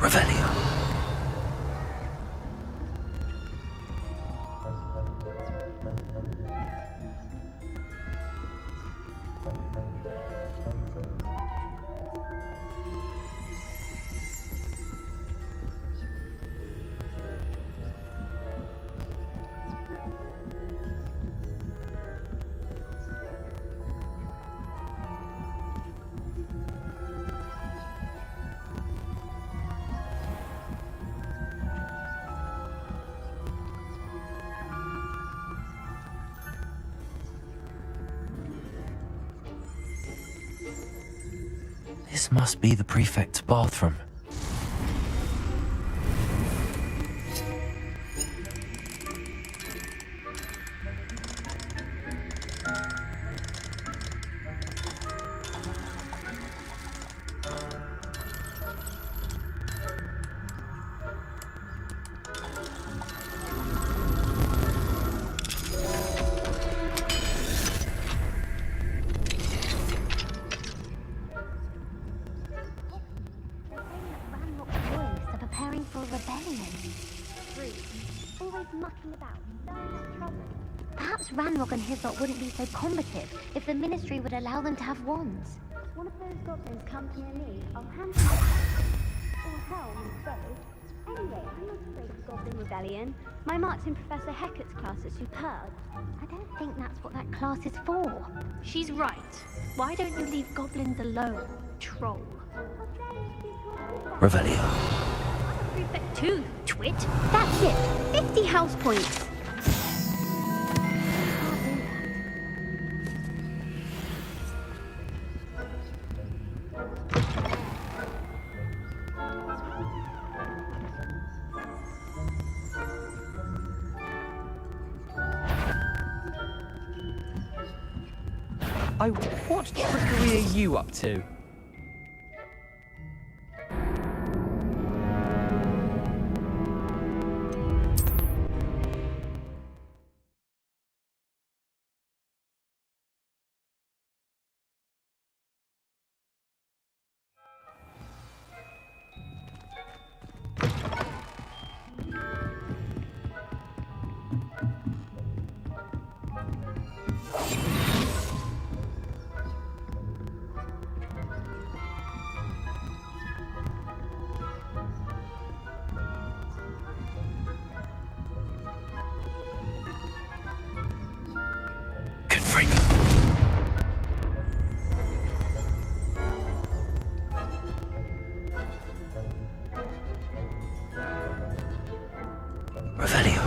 Revelio. This must be the prefect's bathroom. For rebellion. Always mucking about, stirring up trouble. Perhaps Ranrock and his lot wouldn't be so combative if the Ministry would allow them to have wands. One of those goblins comes near me, I'll hand him or hell and so. Anyway, I'm not afraid of Goblin Rebellion. My marks in Professor Hecat's class are superb. I don't think that's what that class is for. She's right. Why don't you leave goblins alone, troll? Revelio. Prefect 2, twit. That's it. 50 house points. What trickery are you up to? Revelio.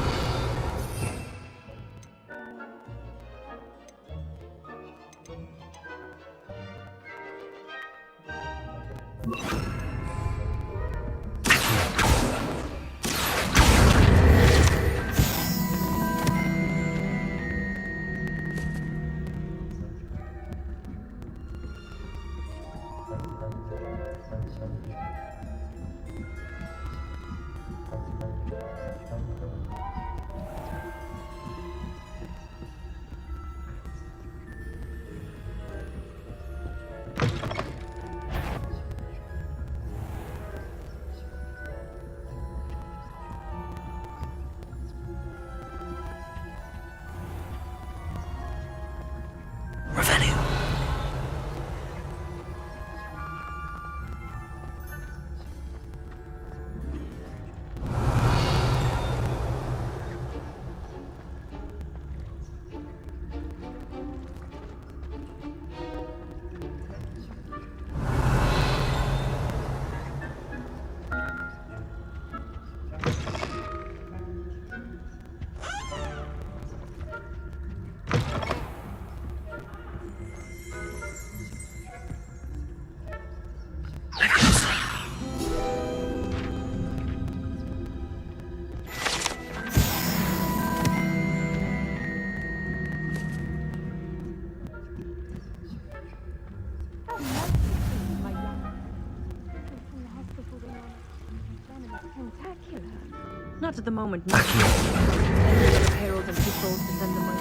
Not at the moment, no. Heralds and patrols to send them away.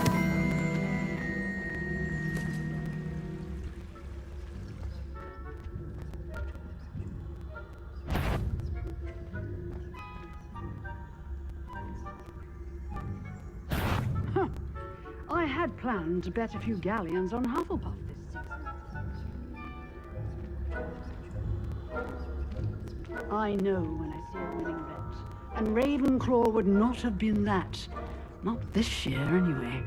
had planned to bet a few galleons on Hufflepuff this season. I know when I see a winning bet, and Ravenclaw would not have been that. Not this year, anyway.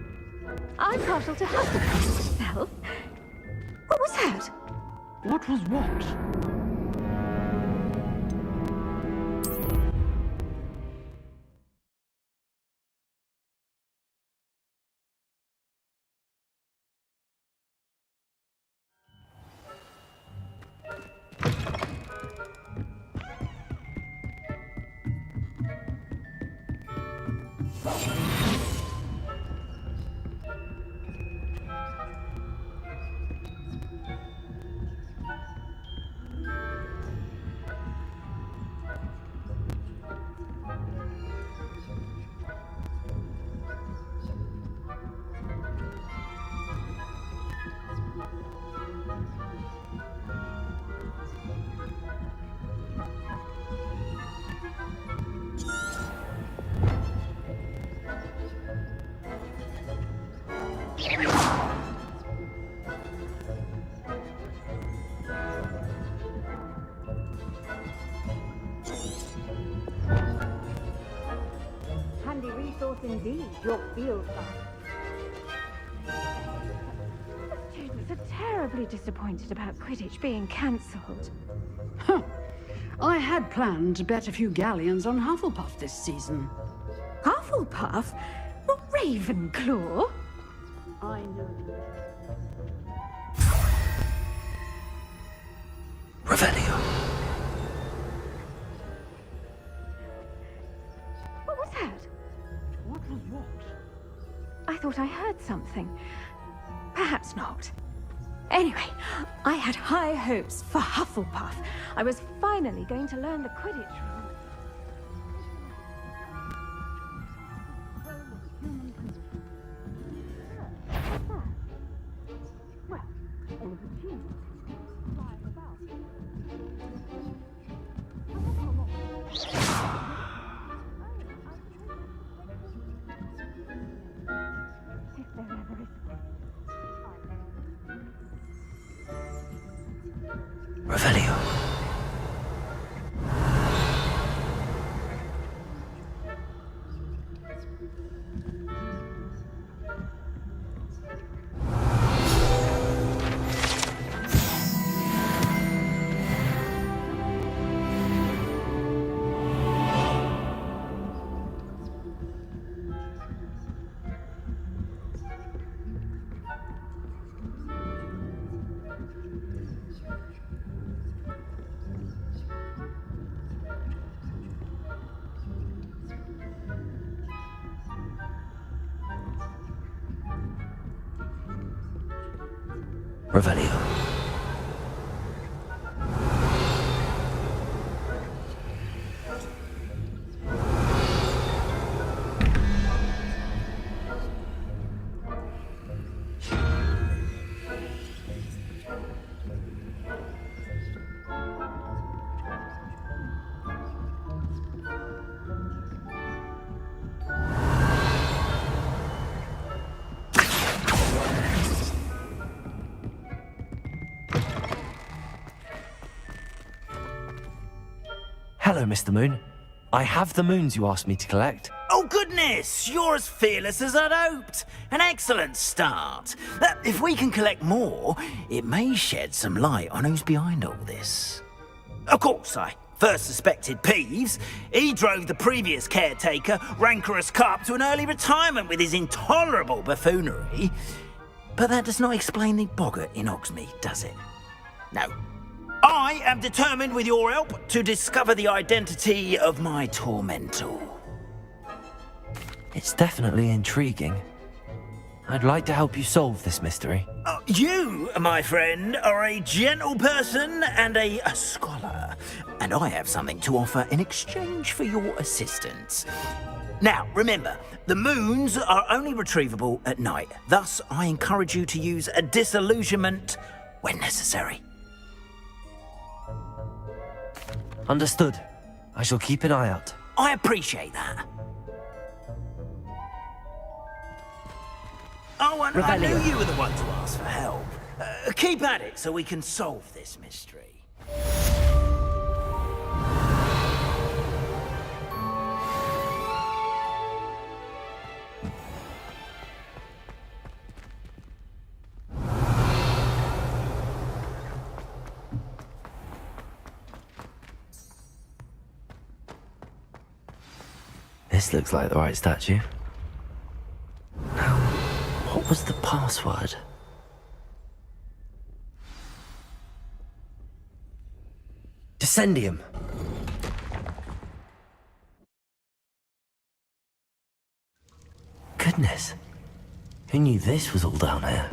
I'm partial to Hufflepuff myself. What was that? What was what? Handy resource indeed, your field guide. The students are terribly disappointed about Quidditch being cancelled. Huh. I had planned to bet a few galleons on Hufflepuff this season. Hufflepuff? Not Ravenclaw? I know. Revelio. What was that? What was what? I thought I heard something. Perhaps not. Anyway, I had high hopes for Hufflepuff. I was finally going to learn the Quidditch rules. Well, all of the team flying about. If there ever is Revelio. Revelio. Hello, Mr. Moon. I have the moons you asked me to collect. Oh goodness, you're as fearless as I'd hoped. An excellent start. If we can collect more, it may shed some light on who's behind all this. Of course, I first suspected Peeves. He drove the previous caretaker, rancorous Carp, to an early retirement with his intolerable buffoonery. But that does not explain the boggart in Hogsmeade, does it? No. I am determined, with your help, to discover the identity of my tormentor. It's definitely intriguing. I'd like to help you solve this mystery. You, my friend, are a gentle person and a scholar, and I have something to offer in exchange for your assistance. Now, remember, the moons are only retrievable at night. Thus, I encourage you to use a disillusionment when necessary. Understood. I shall keep an eye out. I appreciate that. Oh, and I knew Revelio. you were the one to ask for help. Keep at it so we can solve this mystery. This looks like the right statue. Now, what was the password? Descendium. Goodness. Who knew this was all down here?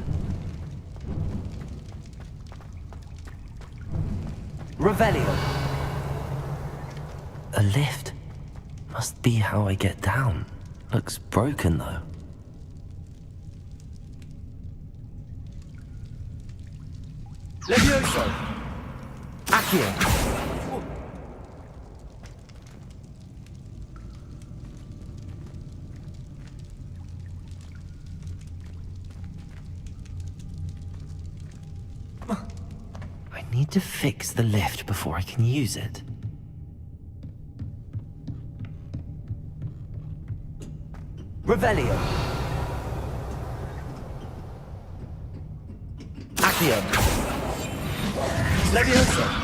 Revelio. A lift. Must be how I get down. Looks broken though. Levioso! Accio. I need to fix the lift before I can use it. Revelio. Accio. Levioso.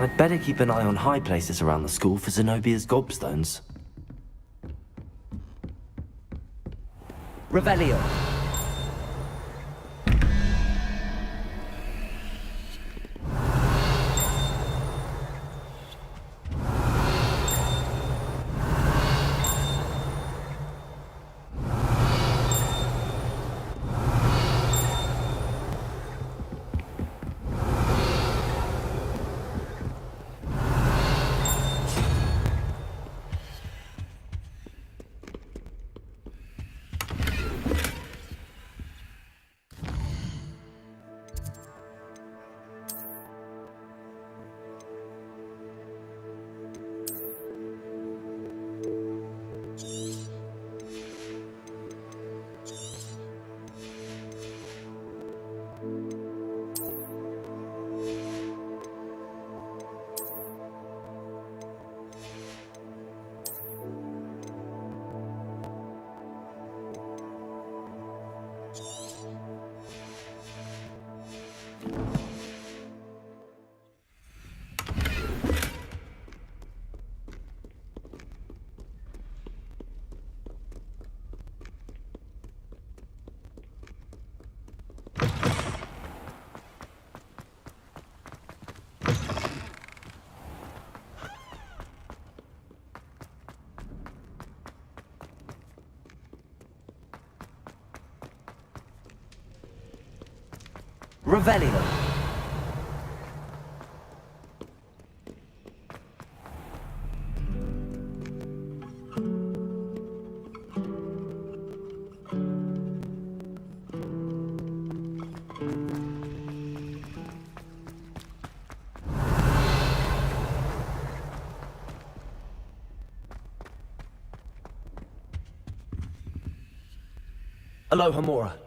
I'd better keep an eye on high places around the school for Zenobia's gobstones. Revelio. Revelio. Aloha Mora.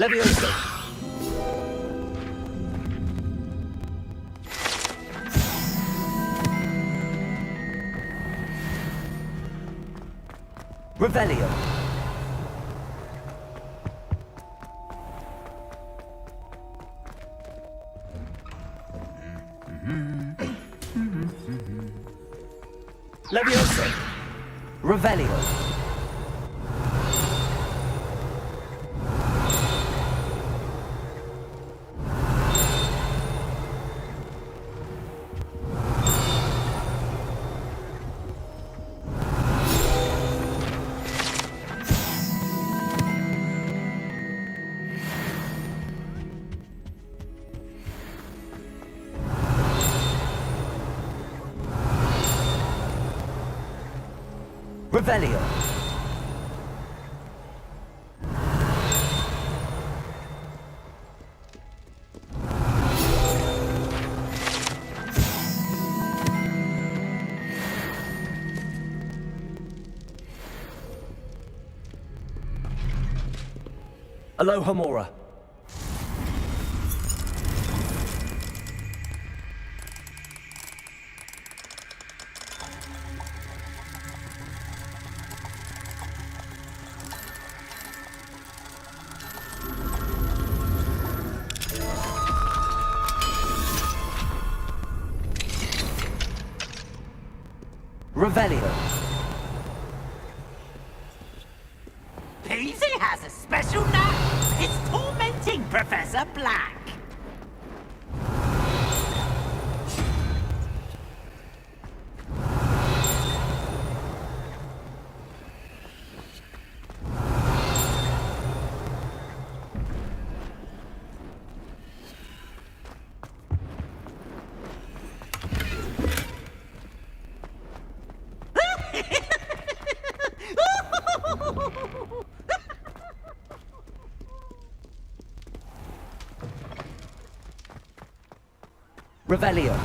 Levioso. Revelio. Levioso. Revelio. Revelio. Aloha Mora. Revelio. Peasy has a special knack. It's tormenting Professor Black. Revelio.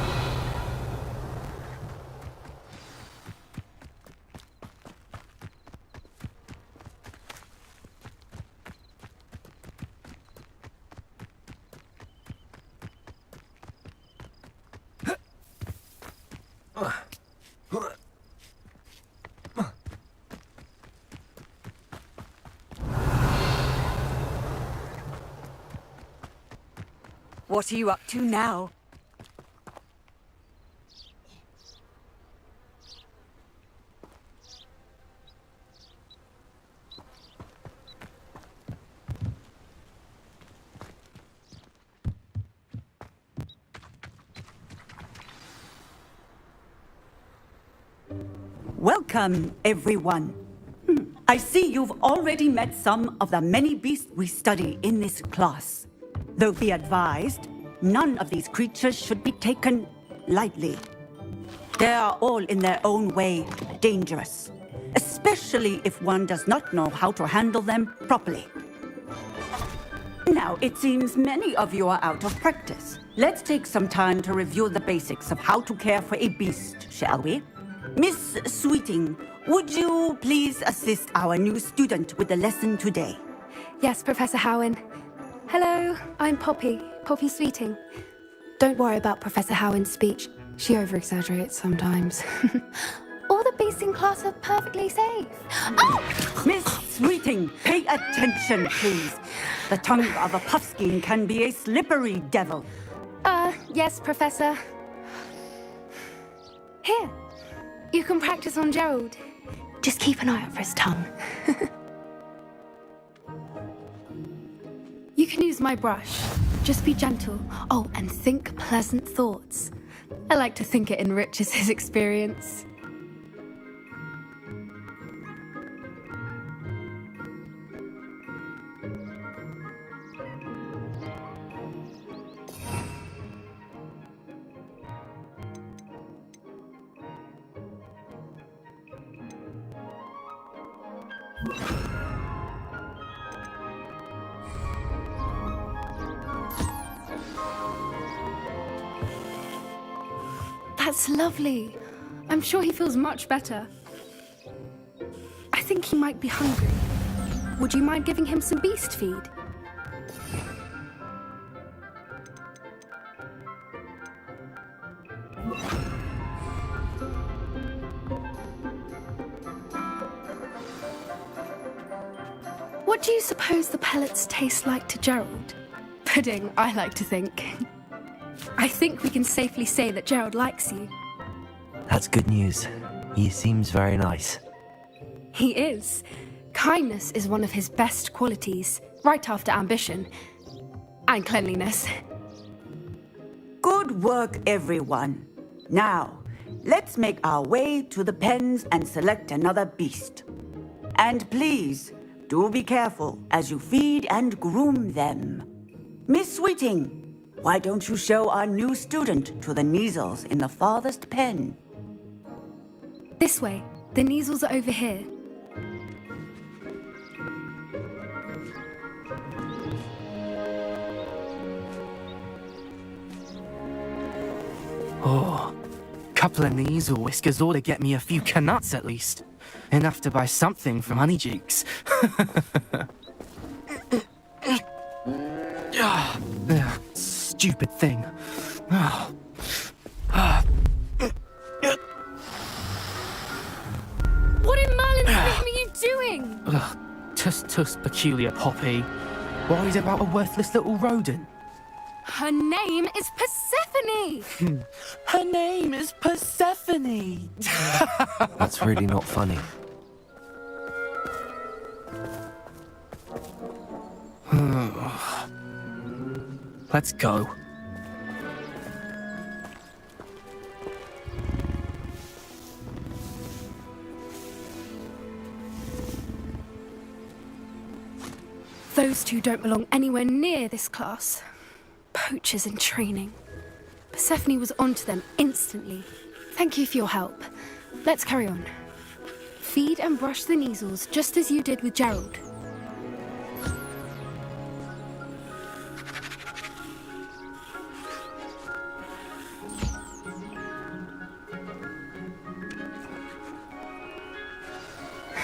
What are you up to now? Welcome, everyone. I see you've already met some of the many beasts we study in this class. Though be advised, none of these creatures should be taken lightly. They are all in their own way dangerous, especially if one does not know how to handle them properly. Now, it seems many of you are out of practice. Let's take some time to review the basics of how to care for a beast, shall we? Miss Sweeting, would you please assist our new student with the lesson today? Yes, Professor Howen. Hello, I'm Poppy Sweeting. Don't worry about Professor Howen's speech. She over-exaggerates sometimes. All the beasts in class are perfectly safe. Oh! Miss Sweeting, pay attention, please. The tongue of a puffskein can be a slippery devil. Yes, Professor. Here, you can practice on Gerald. Just keep an eye out for his tongue. You can use my brush. Just be gentle. Oh, and think pleasant thoughts. I like to think it enriches his experience. That's lovely. I'm sure he feels much better. I think he might be hungry. Would you mind giving him some beast feed? What do you suppose the pellets taste like to Gerald? Pudding, I like to think. I think we can safely say that Gerald likes you. That's good news. He seems very nice. He is. Kindness is one of his best qualities, right after ambition. And cleanliness. Good work, everyone. Now, let's make our way to the pens and select another beast. And please, do be careful as you feed and groom them. Miss Sweeting, why don't you show our new student to the Neasels in the farthest pen? This way. The Neasels are over here. Oh, couple of Neasel whiskers ought to get me a few canuts at least. Enough to buy something from Honeydukes. Stupid thing. What in Merlin's name are you doing? Tuss, peculiar Poppy. Worried about a worthless little rodent. Her name is Persephone! Her name is Persephone! That's really not funny. Let's go. Those two don't belong anywhere near this class. Poachers in training. Persephone was onto them instantly. Thank you for your help. Let's carry on. Feed and brush the Neasels just as you did with Gerald.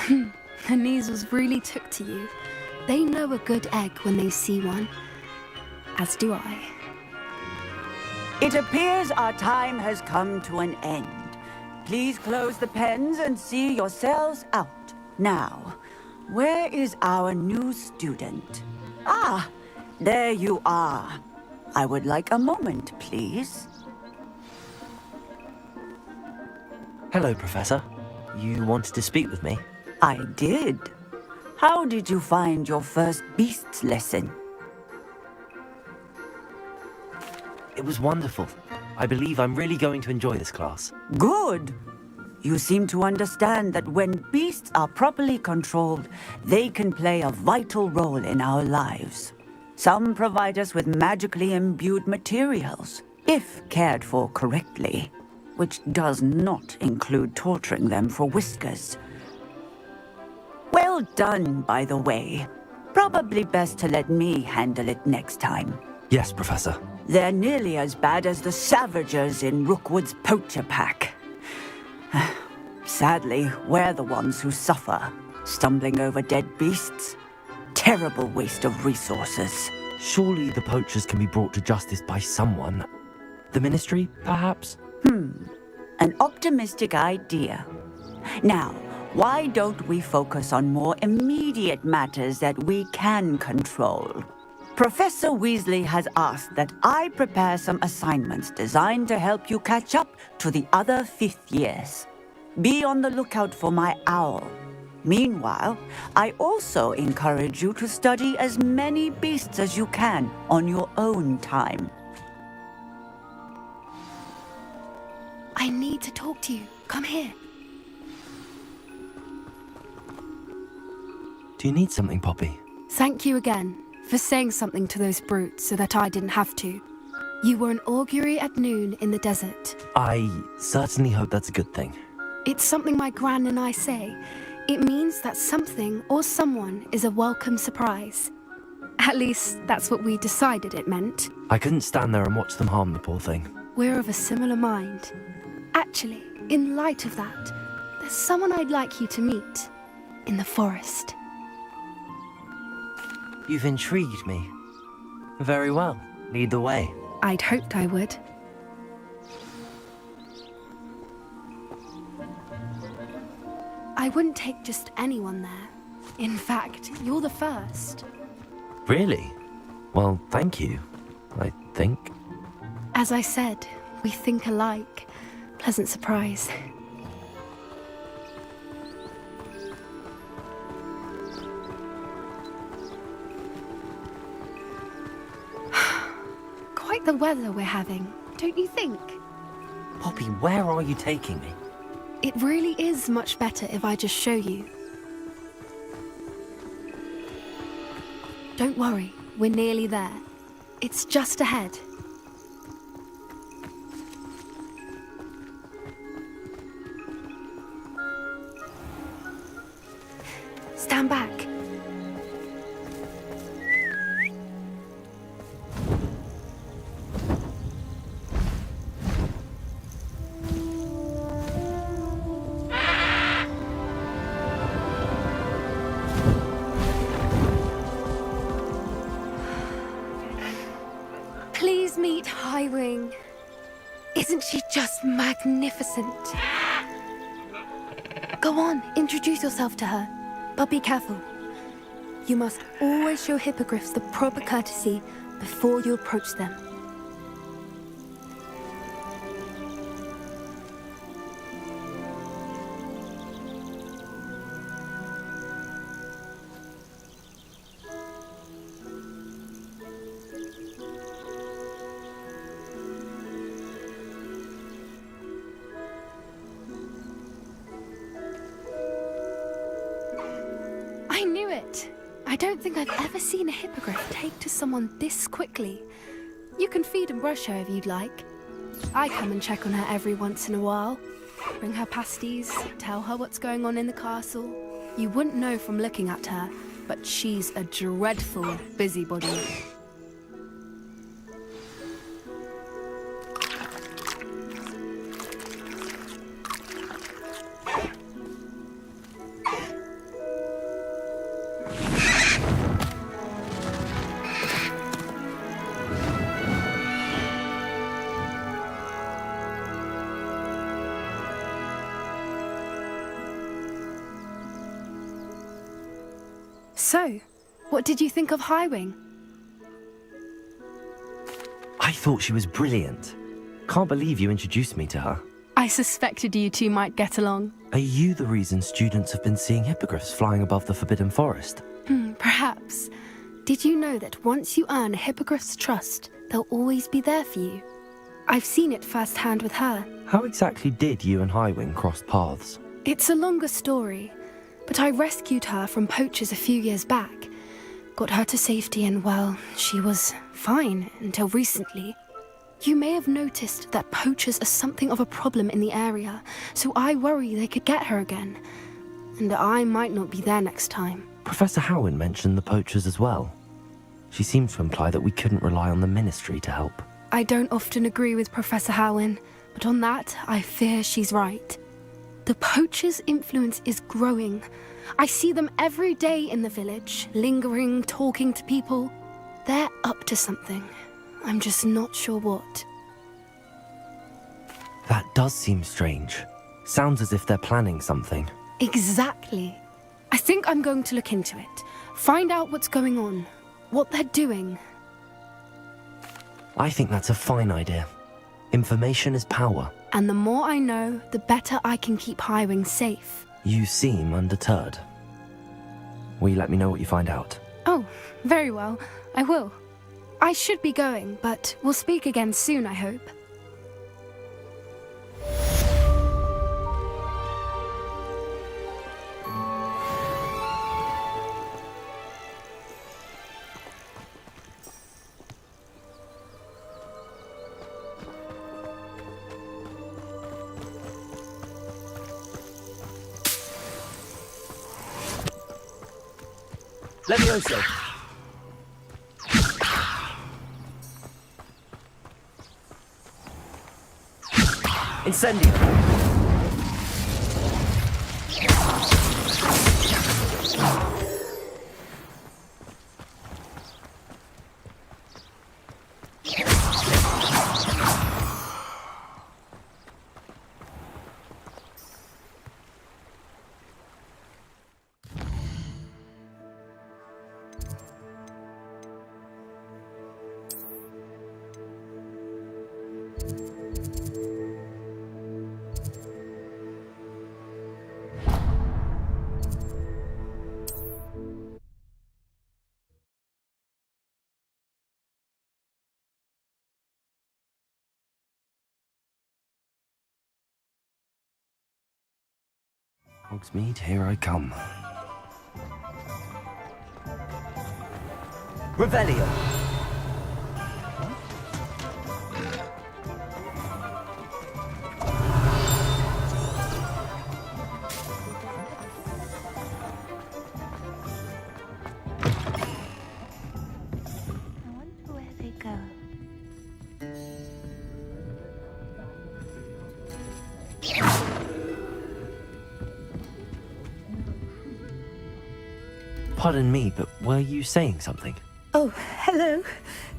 The Neasels really took to you. They know a good egg when they see one. As do I. It appears our time has come to an end. Please close the pens and see yourselves out. Now, where is our new student? Ah, there you are. I would like a moment, please. Hello, Professor. You wanted to speak with me? I did. How did you find your first beasts lesson? It was wonderful. I believe I'm really going to enjoy this class. Good. You seem to understand that when beasts are properly controlled, they can play a vital role in our lives. Some provide us with magically imbued materials, if cared for correctly, which does not include torturing them for whiskers. Well done, by the way. Probably best to let me handle it next time. Yes, Professor. They're nearly as bad as the Savagers in Rookwood's poacher pack. Sadly, we're the ones who suffer, stumbling over dead beasts. Terrible waste of resources. Surely the poachers can be brought to justice by someone. The Ministry, perhaps? An optimistic idea. Now, why don't we focus on more immediate matters that we can control? Professor Weasley has asked that I prepare some assignments designed to help you catch up to the other fifth years. Be on the lookout for my owl. Meanwhile, I also encourage you to study as many beasts as you can on your own time. I need to talk to you. Come here. Do you need something, Poppy? Thank you again for saying something to those brutes so that I didn't have to. You were an augury at noon in the desert. I certainly hope that's a good thing. It's something my gran and I say. It means that something or someone is a welcome surprise. At least, that's what we decided it meant. I couldn't stand there and watch them harm the poor thing. We're of a similar mind. Actually, in light of that, there's someone I'd like you to meet. In the forest. You've intrigued me. Very well. Lead the way. I'd hoped I would. I wouldn't take just anyone there. In fact, you're the first. Really? Well, thank you, I think. As I said, we think alike. Pleasant surprise. Quite the weather we're having, don't you think? Poppy, where are you taking me? It really is much better if I just show you. Don't worry, we're nearly there. It's just ahead. Stand back. Please meet Highwing. Isn't she just magnificent? Go on, introduce yourself to her. But be careful. You must always show hippogriffs the proper courtesy before you approach them. I knew it! I don't think I've ever seen a hippogriff take to someone this quickly. You can feed and brush her if you'd like. I come and check on her every once in a while. Bring her pasties, tell her what's going on in the castle. You wouldn't know from looking at her, but she's a dreadful busybody. So, what did you think of Highwing? I thought she was brilliant. Can't believe you introduced me to her. I suspected you two might get along. Are you the reason students have been seeing hippogriffs flying above the Forbidden Forest? Perhaps. Did you know that once you earn a hippogriff's trust, they'll always be there for you? I've seen it firsthand with her. How exactly did you and Highwing cross paths? It's a longer story, but I rescued her from poachers a few years back. Got her to safety and, well, she was fine until recently. You may have noticed that poachers are something of a problem in the area, so I worry they could get her again. And I might not be there next time. Professor Howin mentioned the poachers as well. She seemed to imply that we couldn't rely on the Ministry to help. I don't often agree with Professor Howin, but on that, I fear she's right. The poachers' influence is growing. I see them every day in the village, lingering, talking to people. They're up to something. I'm just not sure what. That does seem strange. Sounds as if they're planning something. Exactly. I think I'm going to look into it. Find out what's going on. What they're doing. I think that's a fine idea. Information is power. And the more I know, the better I can keep Highwing safe. You seem undeterred. Will you let me know what you find out? Oh, very well. I will. I should be going, but we'll speak again soon, I hope. Levioso. Incendio. Hogsmeade, here I come. Revelio. I wonder where they go. Pardon me, but were you saying something? Oh, hello.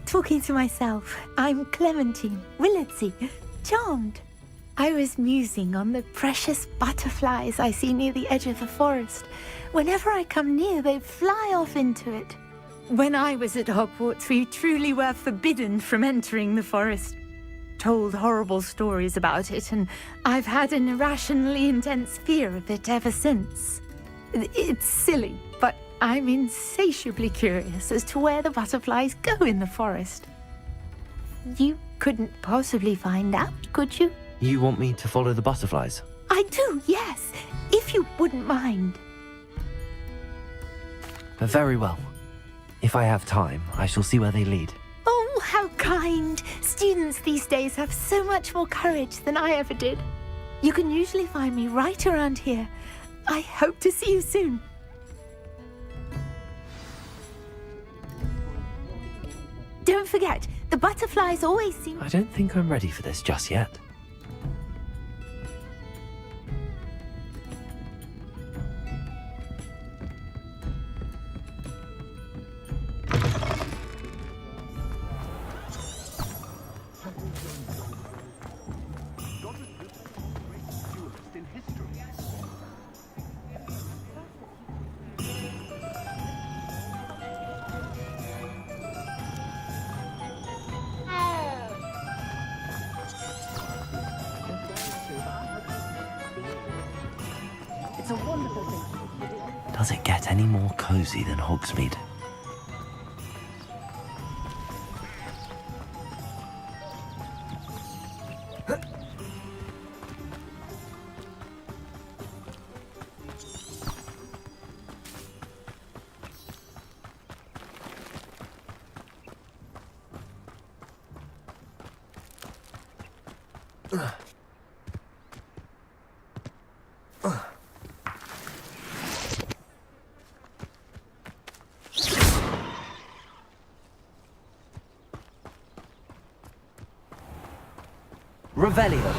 Talking to myself. I'm Clementine Willardsey. Charmed. I was musing on the precious butterflies I see near the edge of the forest. Whenever I come near, they fly off into it. When I was at Hogwarts, we truly were forbidden from entering the forest. Told horrible stories about it, and I've had an irrationally intense fear of it ever since. It's silly, but I'm insatiably curious as to where the butterflies go in the forest. You couldn't possibly find out, could you? You want me to follow the butterflies? I do, yes, if you wouldn't mind. Very well. If I have time, I shall see where they lead. Oh, how kind. Students these days have so much more courage than I ever did. You can usually find me right around here. I hope to see you soon. Don't forget, the butterflies always seem... I don't think I'm ready for this just yet. Does it get any more cozy than Hogsmeade? Revelio.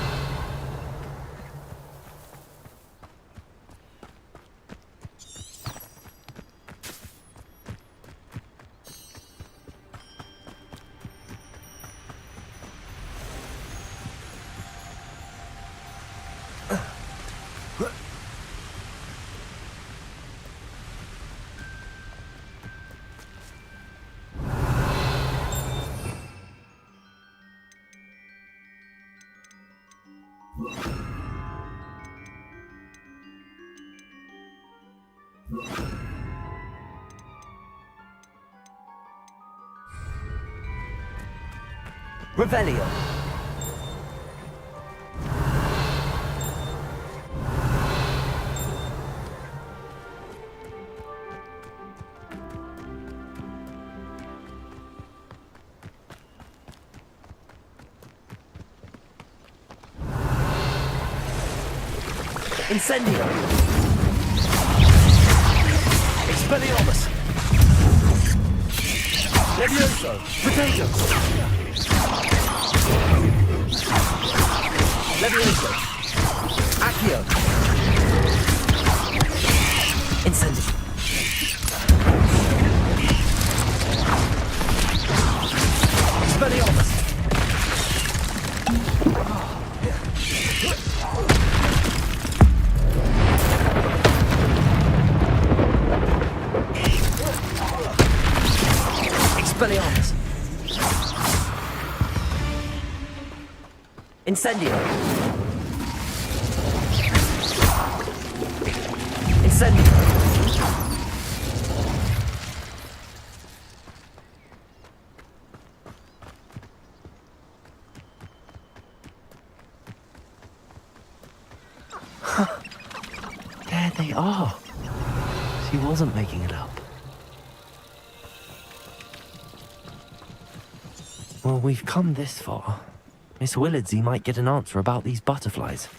Revelio. Incendio. Expelliarmus. Levioso! Potato! Levioso! Accio! Incendio! Expelliarmus! Expelliarmus! Incendio! Incendio! There they are. She wasn't making it up. Well, we've come this far. Miss Willardsey might get an answer about these butterflies.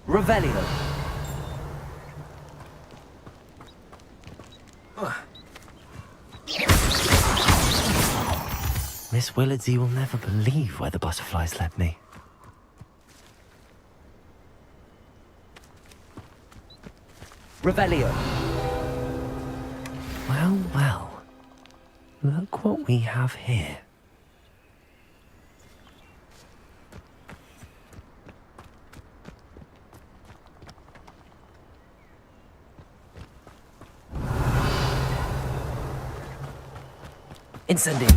Revelio. Miss Willardsey will never believe where the butterflies led me. Revelio. Well, well. Look what we have here. Incendio.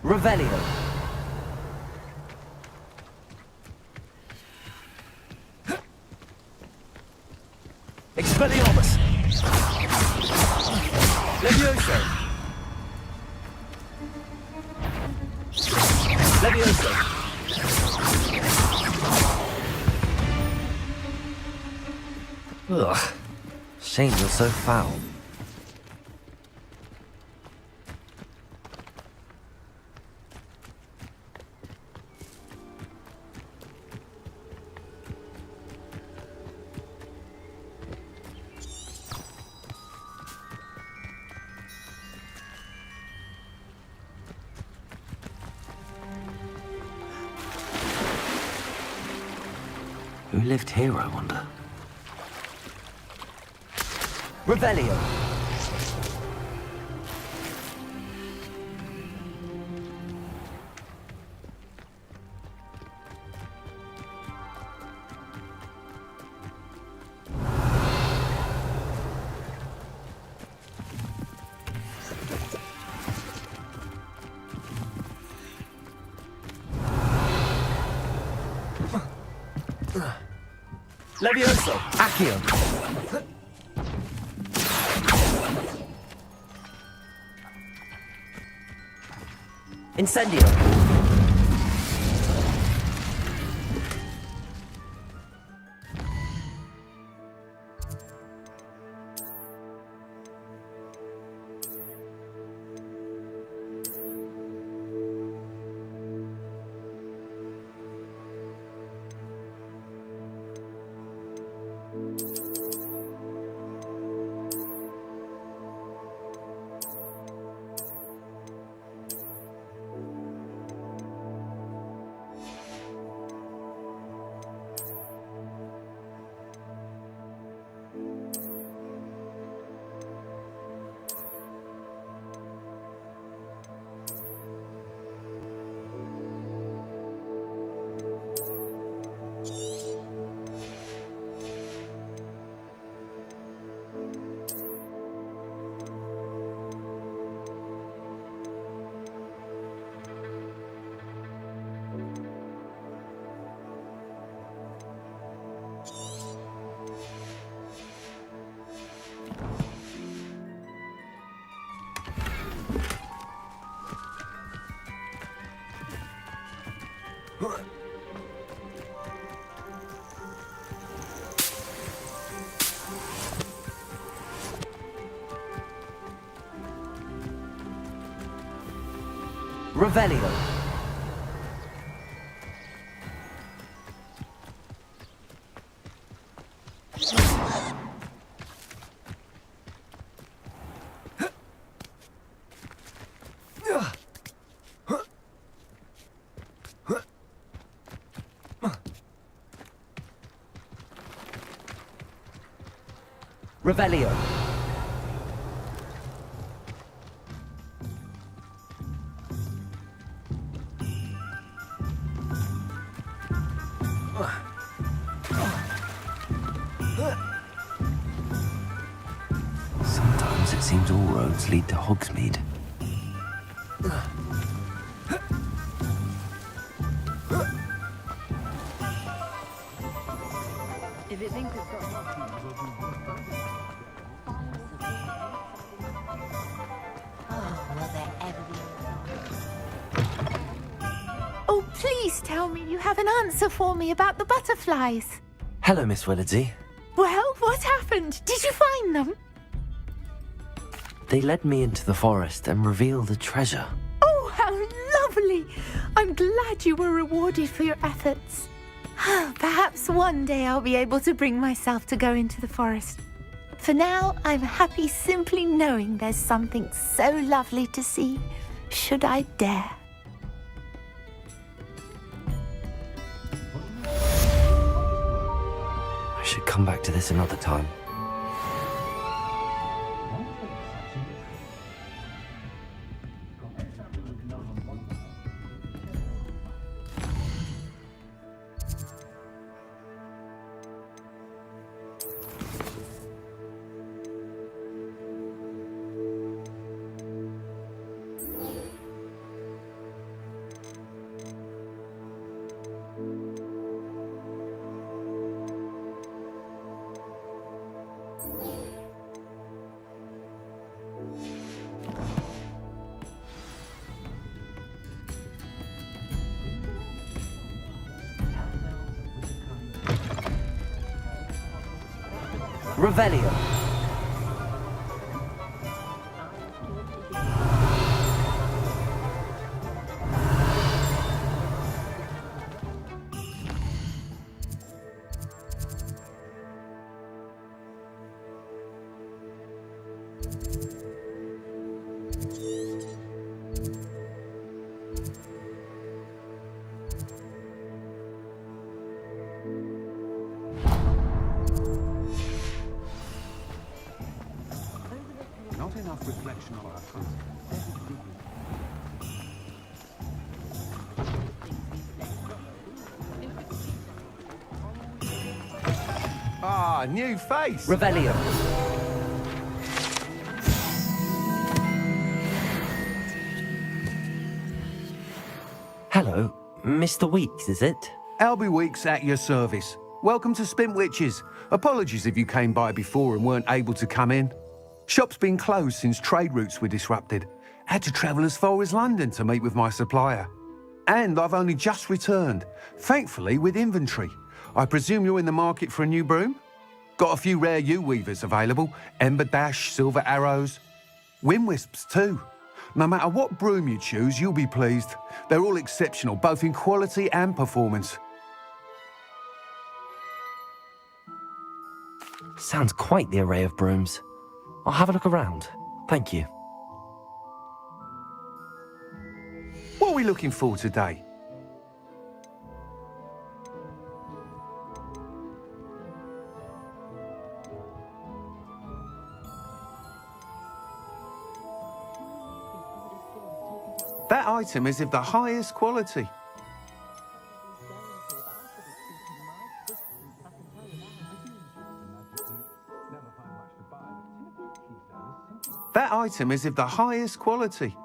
Revelio. Expelliarmus. Levioso. Levioso. Ugh. Shame you're so foul. Who lived here, I wonder? Revelio. Levioso. Accio. Incendio. Revelio. Revelio. Sometimes it seems all roads lead to Hogsmeade. If it thinks it's got Will there ever be? Oh, please tell me you have an answer for me about the butterflies. Hello, Miss Willardsey. Well, what happened? Did you find them? They led me into the forest and revealed a treasure. Oh, how lovely! I'm glad you were rewarded for your efforts. Perhaps one day I'll be able to bring myself to go into the forest. For now, I'm happy simply knowing there's something so lovely to see, should I dare. I should come back to this another time. Revelio. Not enough reflection on our front. Ah, new face. Revelio. Hello, Mr. Weeks, is it? Albie Weeks at your service. Welcome to Spintwitches. Apologies if you came by before and weren't able to come in. Shop's been closed since trade routes were disrupted. Had to travel as far as London to meet with my supplier. And I've only just returned, thankfully with inventory. I presume you're in the market for a new broom? Got a few rare U-weavers available, Ember Dash, Silver Arrows, Wind Wisps too. No matter what broom you choose, you'll be pleased. They're all exceptional, both in quality and performance. Sounds quite the array of brooms. I'll have a look around. Thank you. What are we looking for today? That item is of the highest quality. That item is of the highest quality.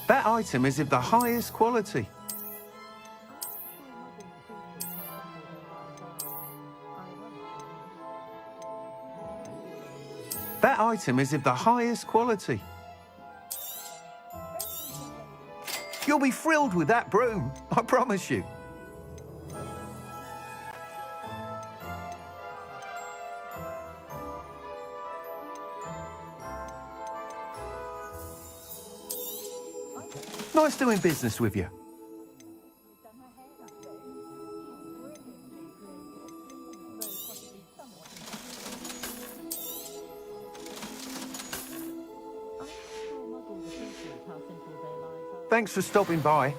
That item is of the highest quality. That item is of the highest quality. You'll be thrilled with that broom, I promise you. Nice doing business with you. Thanks for stopping by.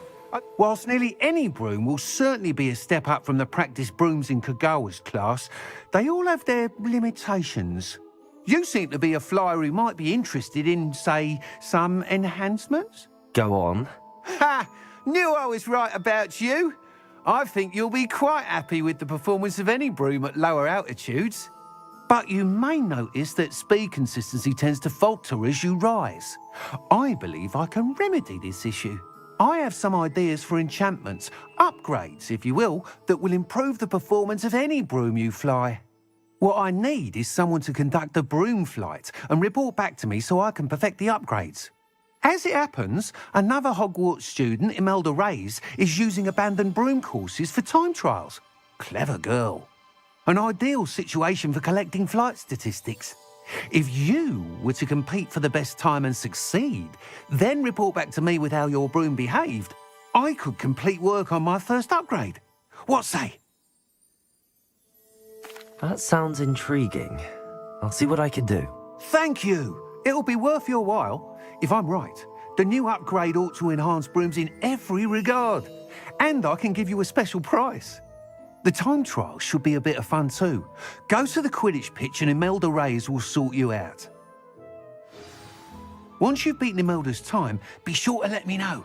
Whilst nearly any broom will certainly be a step up from the practice brooms in Kagawa's class, they all have their limitations. You seem to be a flyer who might be interested in, say, some enhancements? Go on. Ha! Knew I was right about you. I think you'll be quite happy with the performance of any broom at lower altitudes. But you may notice that speed consistency tends to falter as you rise. I believe I can remedy this issue. I have some ideas for enchantments, upgrades, if you will, that will improve the performance of any broom you fly. What I need is someone to conduct a broom flight and report back to me so I can perfect the upgrades. As it happens, another Hogwarts student, Imelda Reyes, is using abandoned broom courses for time trials. Clever girl. An ideal situation for collecting flight statistics. If you were to compete for the best time and succeed, then report back to me with how your broom behaved, I could complete work on my first upgrade. What say? That sounds intriguing. I'll see what I can do. Thank you. It'll be worth your while. If I'm right, the new upgrade ought to enhance brooms in every regard. And I can give you a special price. The time trial should be a bit of fun too. Go to the Quidditch pitch and Imelda Reyes will sort you out. Once you've beaten Imelda's time, be sure to let me know.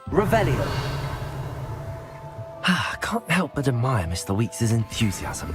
Revelio. I can't help but admire Mr. Weeks' enthusiasm.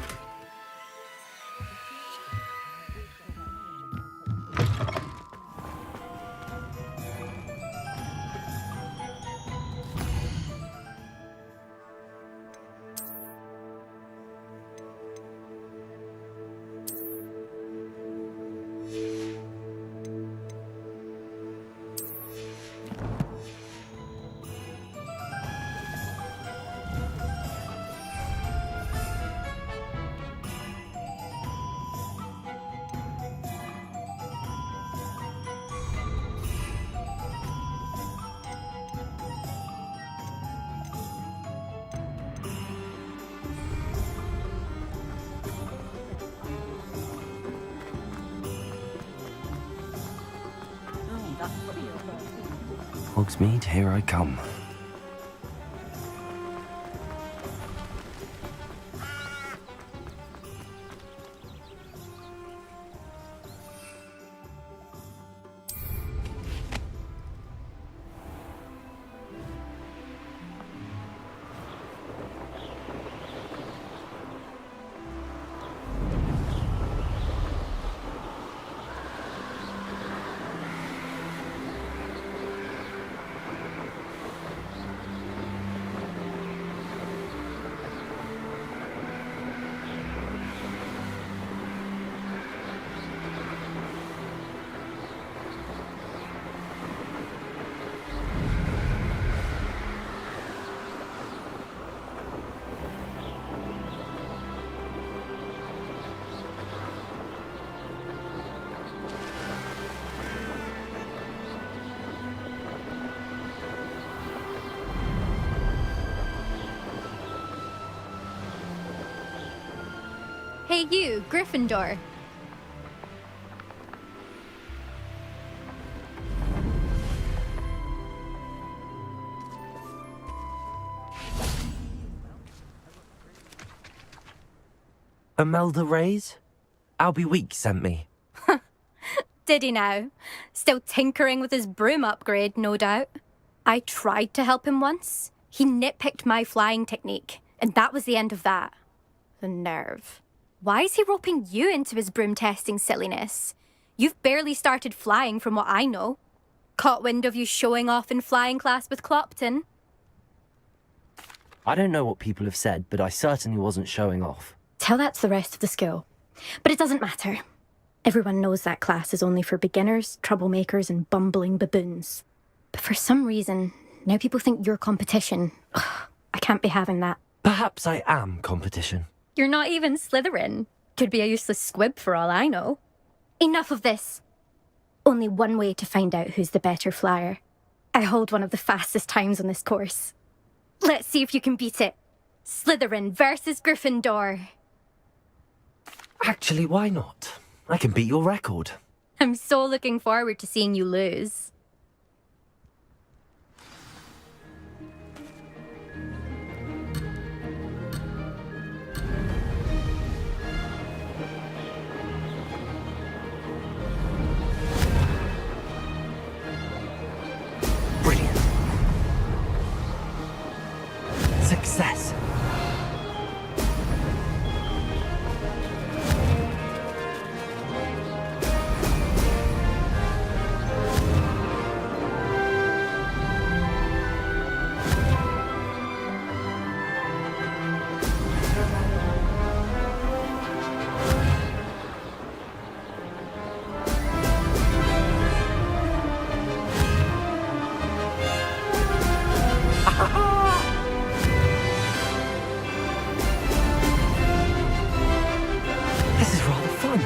Hogsmeade, here I come. Hey you, Gryffindor. Imelda Reyes? Albie Weeks sent me. Did he now? Still tinkering with his broom upgrade, no doubt. I tried to help him once. He nitpicked my flying technique, and that was the end of that. The nerve. Why is he roping you into his broom testing silliness? You've barely started flying from what I know. Caught wind of you showing off in flying class with Clopton? I don't know what people have said, but I certainly wasn't showing off. Tell that to the rest of the school. But it doesn't matter. Everyone knows that class is only for beginners, troublemakers, and bumbling baboons. But for some reason, now people think you're competition. Ugh, I can't be having that. Perhaps I am competition. You're not even Slytherin. Could be a useless squib for all I know. Enough of this. Only one way to find out who's the better flyer. I hold one of the fastest times on this course. Let's see if you can beat it. Slytherin versus Gryffindor. Actually, why not? I can beat your record. I'm so looking forward to seeing you lose. Brilliant. Success. This is rather fun.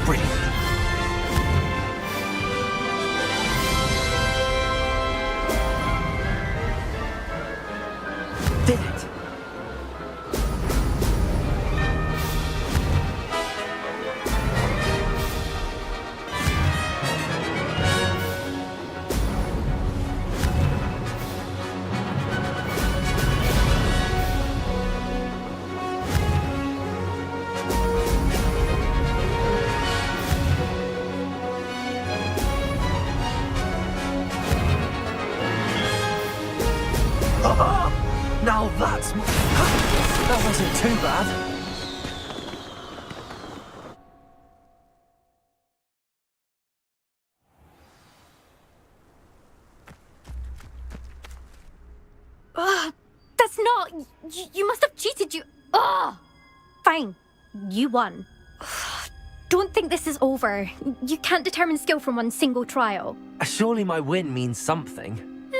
Brilliant. Did it. Now that's... That wasn't too bad. That's not... You must have cheated, you... Ugh! Fine. You won. Don't think this is over. You can't determine skill from one single trial. Surely my win means something.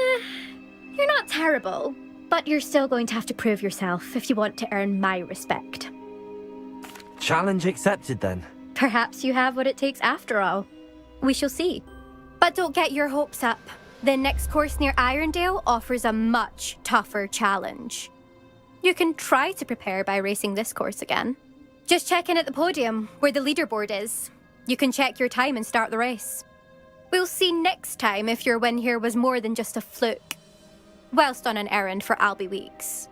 You're not terrible, but you're still going to have to prove yourself if you want to earn my respect. Challenge accepted then. Perhaps you have what it takes after all. We shall see. But don't get your hopes up. The next course near Irondale offers a much tougher challenge. You can try to prepare by racing this course again. Just check in at the podium, where the leaderboard is. You can check your time and start the race. We'll see next time if your win here was more than just a fluke. Whilst on an errand for Albie Weeks.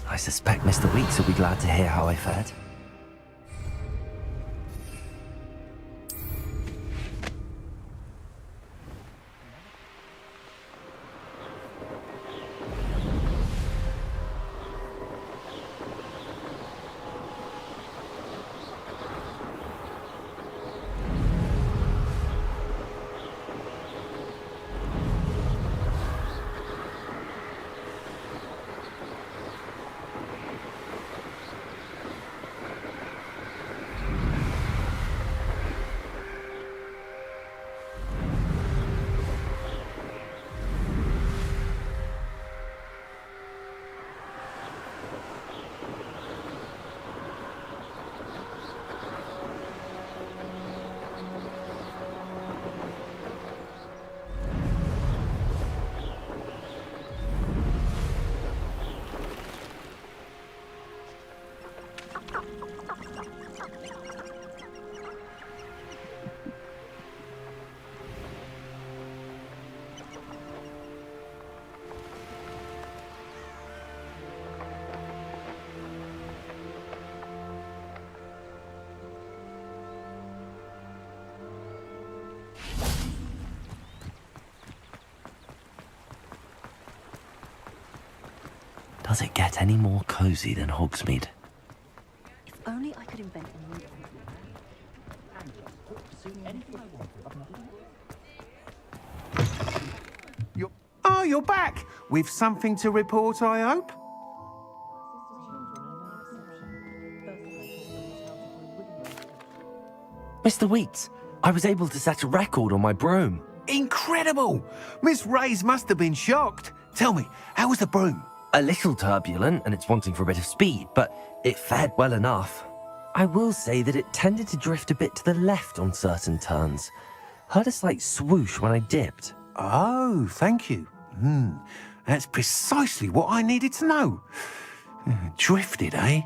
I suspect Mr. Weeks will be glad to hear how I fared. Does it get any more cozy than Hogsmeade? If only I could invent a new You're back! With something to report, I hope? Mr. Weeks, I was able to set a record on my broom. Incredible! Miss Reyes must have been shocked. Tell me, how was the broom? A little turbulent, and it's wanting for a bit of speed, but it fared well enough. I will say that it tended to drift a bit to the left on certain turns. Heard a slight swoosh when I dipped. Oh, thank you. That's precisely what I needed to know. Drifted, eh?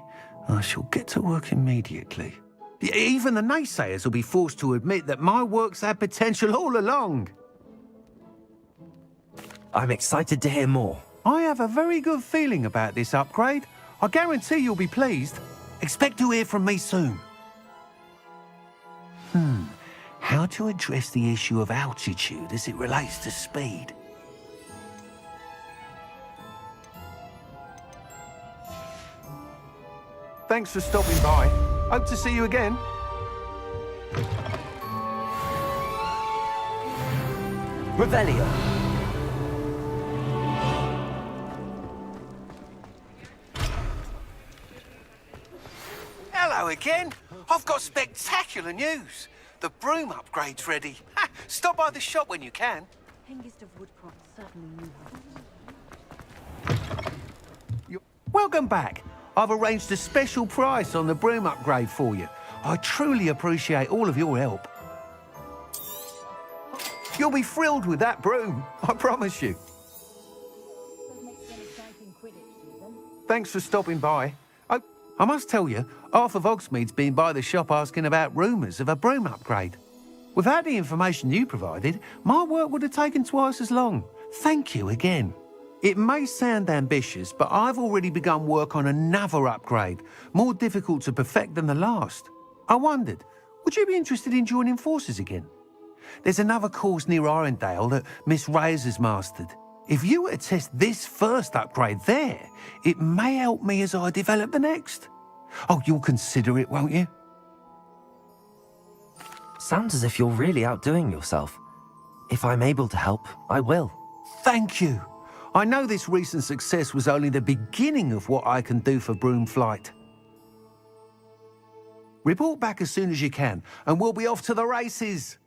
I shall get to work immediately. Even the naysayers will be forced to admit that my work's had potential all along. I'm excited to hear more. I have a very good feeling about this upgrade. I guarantee you'll be pleased. Expect to hear from me soon. How to address the issue of altitude as it relates to speed? Thanks for stopping by. Hope to see you again. Revelio. Hello again. I've got spectacular news. The broom upgrade's ready. Stop by the shop when you can. Hengist of Woodcroft certainly knew. Welcome back. I've arranged a special price on the broom upgrade for you. I truly appreciate all of your help. You'll be thrilled with that broom, I promise you. Thanks for stopping by. I must tell you, half of Hogsmeade's been by the shop asking about rumours of a broom upgrade. Without the information you provided, my work would have taken twice as long. Thank you again. It may sound ambitious, but I've already begun work on another upgrade, more difficult to perfect than the last. I wondered, would you be interested in joining forces again? There's another course near Arendelle that Miss Reyes has mastered. If you were to test this first upgrade there, it may help me as I develop the next. Oh, you'll consider it, won't you? Sounds as if you're really outdoing yourself. If I'm able to help, I will. Thank you. I know this recent success was only the beginning of what I can do for broom flight. Report back as soon as you can, and we'll be off to the races.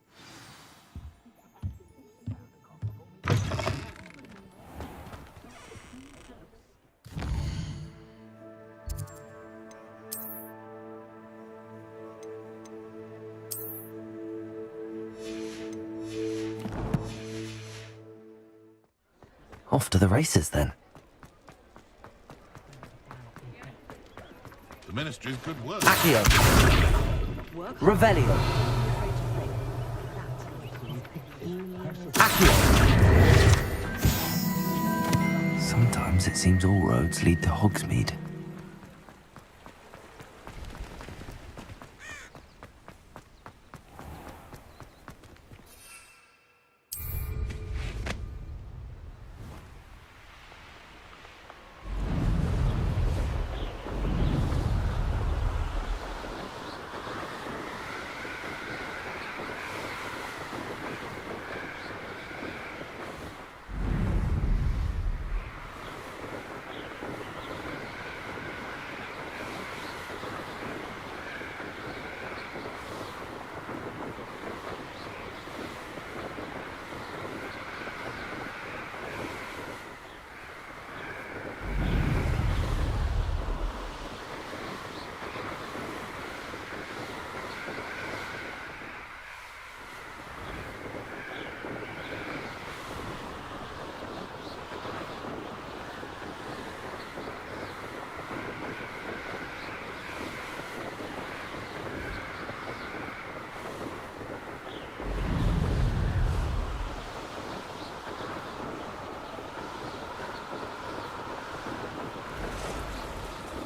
Off to the races, then. The Ministry's good work. Accio. Revelio. Accio. Sometimes it seems all roads lead to Hogsmeade.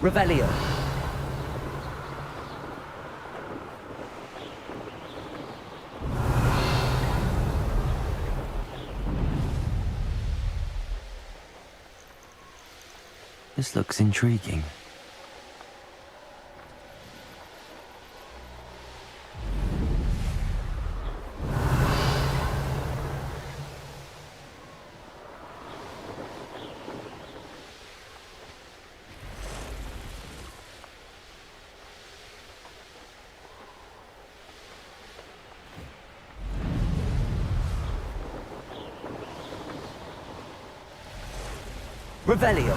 Revelio. This looks intriguing. Revelio.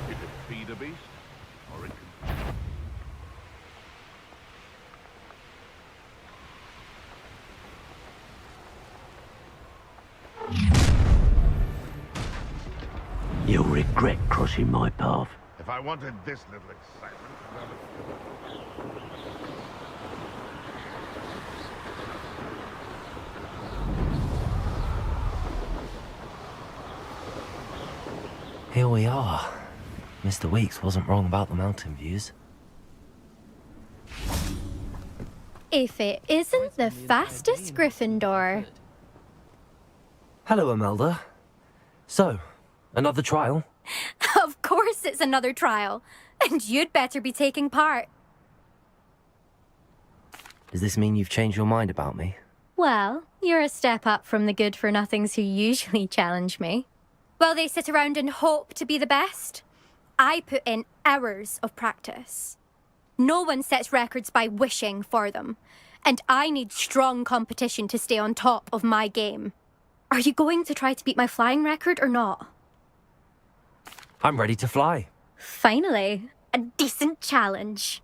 It could feed a beast, or it could... You'll regret crossing my path. If I wanted this little excitement, Here we are. Mr. Weeks wasn't wrong about the mountain views. If it isn't the fastest Gryffindor. Hello, Imelda. So, another trial? Of course it's another trial. And you'd better be taking part. Does this mean you've changed your mind about me? Well, you're a step up from the good-for-nothings who usually challenge me. While they sit around and hope to be the best, I put in hours of practice. No one sets records by wishing for them, and I need strong competition to stay on top of my game. Are you going to try to beat my flying record or not? I'm ready to fly. Finally, a decent challenge.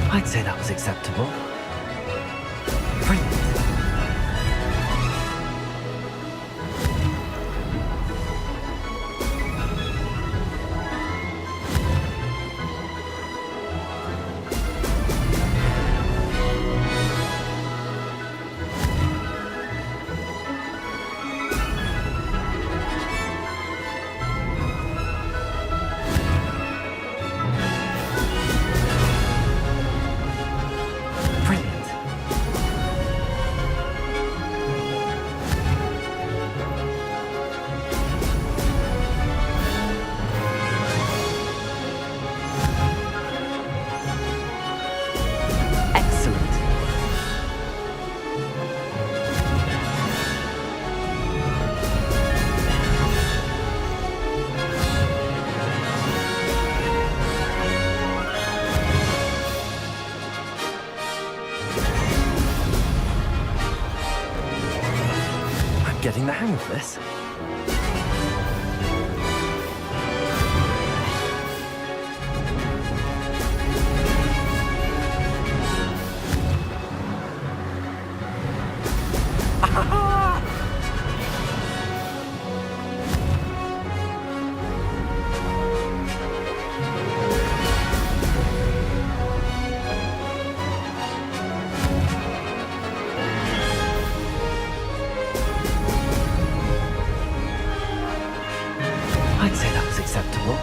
I'd say that was acceptable. Brilliant. Getting the hang of this. I'd say that was acceptable.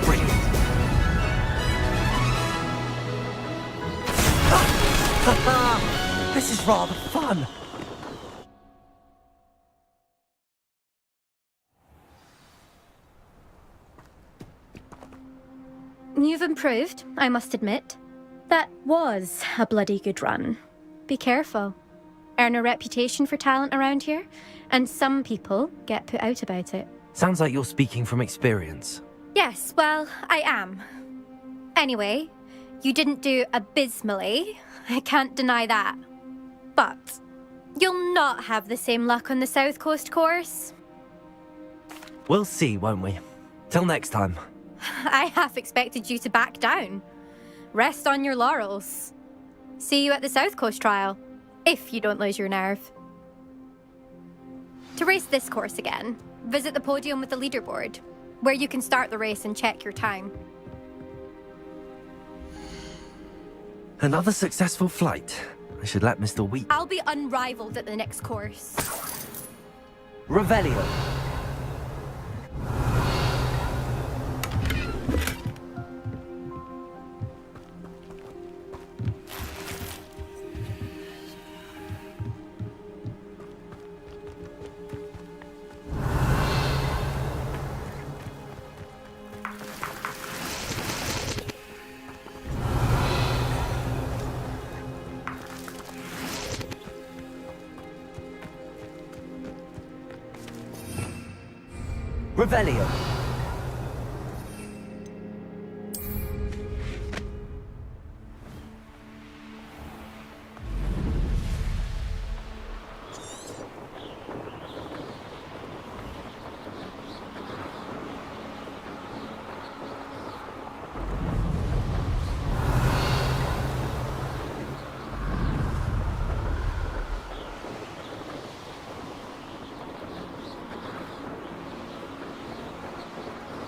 Brilliant. This is rather fun. You've improved, I must admit. That was a bloody good run. Be careful. Earn a reputation for talent around here, and some people get put out about it. Sounds like you're speaking from experience. Yes, well, I am. Anyway, you didn't do abysmally. I can't deny that. But You'll not have the same luck on the South Coast course. We'll see, won't we? Till next time. I half expected you to back down. Rest on your laurels. See you at the South Coast trial, if you don't lose your nerve. To race this course again, visit the podium with the leaderboard, where you can start the race and check your time. Another successful flight. I should let Mr. Wheat... I'll be unrivaled at the next course. Revelio. Revelio.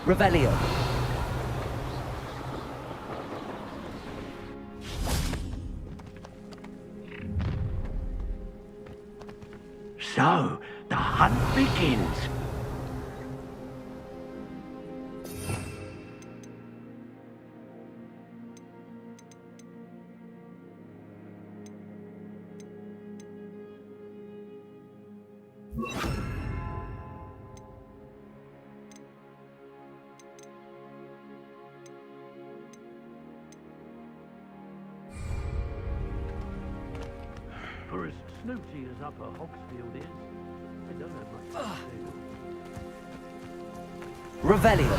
Revelio. So, the hunt begins. For as snooty as Upper Hogsfield is, they don't have much to do. Revelio.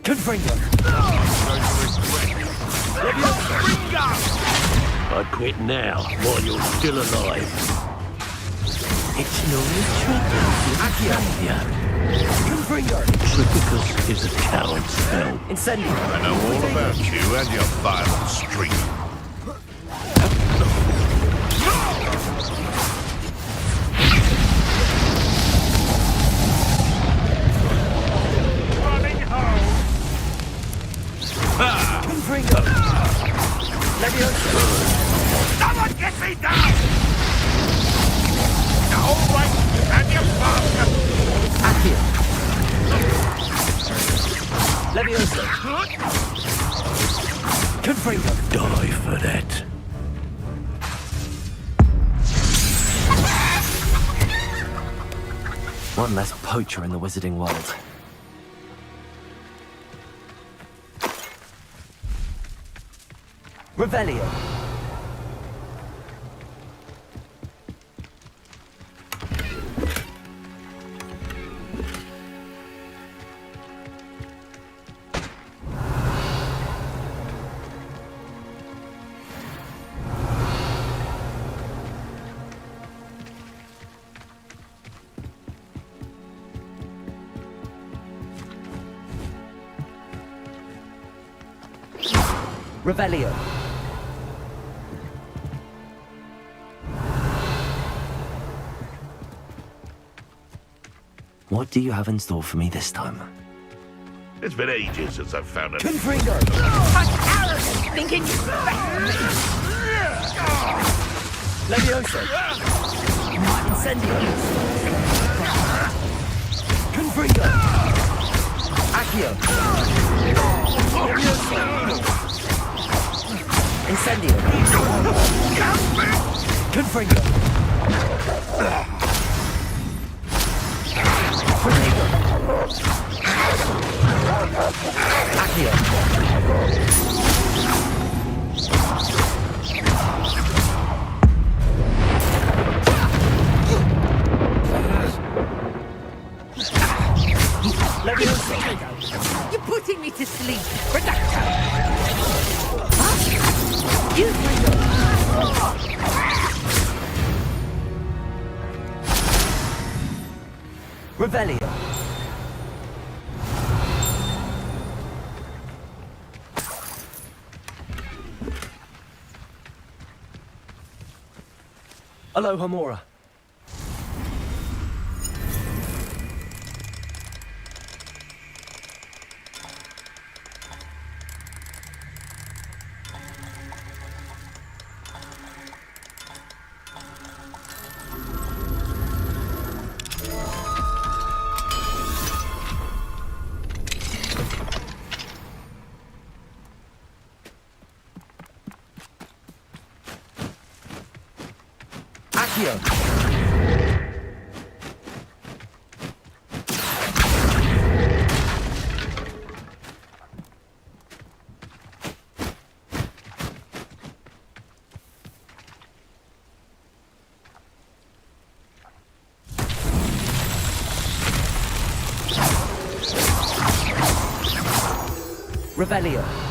Confringo. I'd quit now, while you're still alive. It's no retreat. Accio. Confringo. Tripicus is a coward spell. Incendio. I know all about you and your violent streak. Confringo. Leviosa. Someone get me down! Now, right, and you bastard! Accio. Leviosa. Confringo. Die for that. One less poacher in the wizarding world. Revelio. Revelio. What do you have in store for me this time? It's been ages since I've found a... Confringo! I'm arrogant, thinking you better than me. Leviosa! Incendio! Confringo! Accio! Fringo. You're putting me to sleep. Reducto. Huh? Use my Revelio. Aloha Mora. Accio. Revelio.